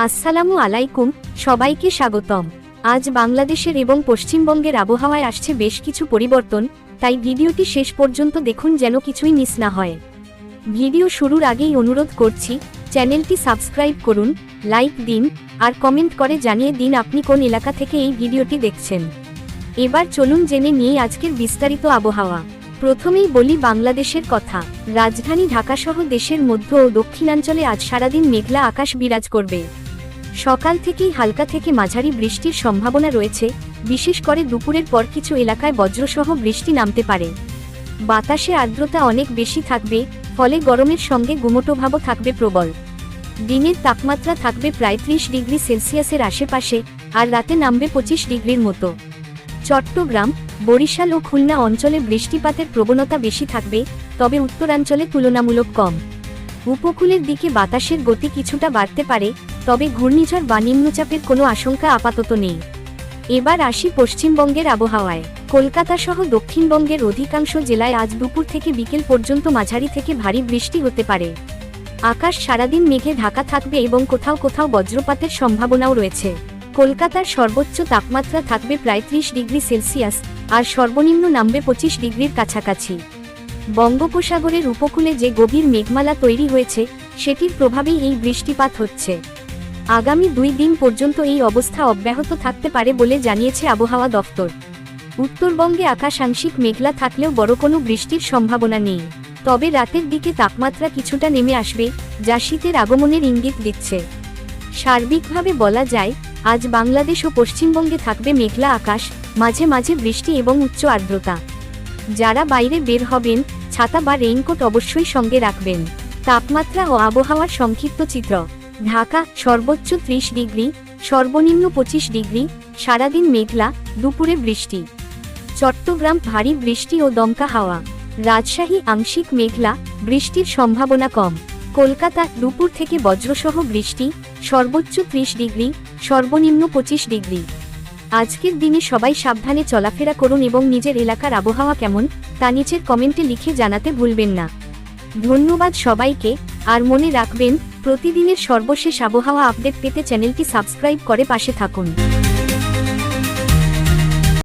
আসসালামু আলাইকুম, সবাইকে স্বাগতম। আজ বাংলাদেশের এবং পশ্চিমবঙ্গের আবহাওয়ায় আসছে বেশ কিছু পরিবর্তন, তাই ভিডিওটি শেষ পর্যন্ত দেখুন যেন কিছুই মিস না হয়। ভিডিও শুরুর আগেই অনুরোধ করছি, চ্যানেলটি সাবস্ক্রাইব করুন, লাইক দিন আর কমেন্ট করে জানিয়ে দিন আপনি কোন এলাকা থেকে এই ভিডিওটি দেখছেন। এবার চলুন জেনে নিই আজকের বিস্তারিত আবহাওয়া। প্রথমেই বলি বাংলাদেশের কথা। রাজধানী ঢাকাসহ দেশের মধ্য ও দক্ষিণাঞ্চলে আজ সারাদিন মেঘলা আকাশ বিরাজ করবে। সকাল থেকেই হালকা থেকে মাঝারি বৃষ্টির সম্ভাবনা রয়েছে, বিশেষ করে দুপুরের পর কিছু এলাকায় বজ্রসহ বৃষ্টি নামতে পারে। বাতাসে আর্দ্রতা অনেক বেশি থাকবে, ফলে গরমের সঙ্গে গুমোটোভাবও থাকবে প্রবল। দিনের তাপমাত্রা থাকবে প্রায় 30 ডিগ্রি সেলসিয়াসের আশেপাশে, আর রাতে নামবে 25 ডিগ্রির মতো। চট্টগ্রাম, বরিশাল ও খুলনা অঞ্চলে বৃষ্টিপাতের প্রবণতা বেশি থাকবে, তবে উত্তরাঞ্চলে তুলনামূলক কম। উপকূলের দিকে বাতাসের গতি কিছুটা বাড়তে পারে, তবে ঘূর্ণিঝড় বা নিম্নচাপের কোনো আশঙ্কা আপাতত নেই। এবার আসি পশ্চিমবঙ্গের আবহাওয়ায়। কলকাতা সহ দক্ষিণবঙ্গের অধিকাংশ জেলায় আজ দুপুর থেকে বিকেল পর্যন্ত মাঝারি থেকে ভারী বৃষ্টি হতে পারে। আকাশ সারাদিন মেঘে ঢাকা থাকবে এবং কোথাও কোথাও বজ্রপাতের সম্ভাবনাও রয়েছে। কলকাতার সর্বোচ্চ তাপমাত্রা থাকবে প্রায় 30 ডিগ্রি সেলসিয়াস, আর সর্বনিম্ন নামবে 25 ডিগ্রির কাছাকাছি। বঙ্গোপসাগরের উপকূলে যে গভীর মেঘমালা তৈরি হয়েছে, সেটির প্রভাবেই এই বৃষ্টিপাত হচ্ছে। আগামী 2 দিন পর্যন্ত এই অবস্থা অব্যাহত থাকতে পারে বলে জানিয়েছে আবহাওয়া দফতর। উত্তরবঙ্গে আকাশ আংশিক মেঘলা থাকলেও বড় কোনো বৃষ্টির সম্ভাবনা নেই, তবে রাতের দিকে তাপমাত্রা কিছুটা নেমে আসবে, যা শীতের আগমনের ইঙ্গিত দিচ্ছে। সার্বিকভাবে বলা যায়, আজ বাংলাদেশ ও পশ্চিমবঙ্গে থাকবে মেঘলা আকাশ, মাঝে মাঝে বৃষ্টি এবং উচ্চ আর্দ্রতা। যারা বাইরে বের হবেন, ছাতা বা রেইনকোট অবশ্যই সঙ্গে রাখবেন। তাপমাত্রা ও আবহাওয়ার সংক্ষিপ্ত চিত্র। ঢাকা সর্বোচ্চ 30 ডিগ্রি, সর্বনিম্ন 25 ডিগ্রি, সারাদিন মেঘলা, দুপুরে বৃষ্টি। চট্টগ্রাম ভারী বৃষ্টি ও দমকা হাওয়া। রাজশাহী আংশিক মেঘলা, বৃষ্টির সম্ভাবনা কম। কলকাতা দুপুর থেকে বজ্রসহ বৃষ্টি, সর্বোচ্চ 30 ডিগ্রি, সর্বনিম্ন 25 ডিগ্রি। আজকের দিনে সবাই সাবধানে চলাফেরা করুন এবং নিজের এলাকার আবহাওয়া কেমন তা নিচের কমেন্টে লিখে জানাতে ভুলবেন না। ধন্যবাদ সবাইকে, আর মনে রাখবেন, প্রতিদিনের সর্বশেষ আবহাওয়া আপডেট পেতে চ্যানেলটি সাবস্ক্রাইব করে পাশে থাকুন।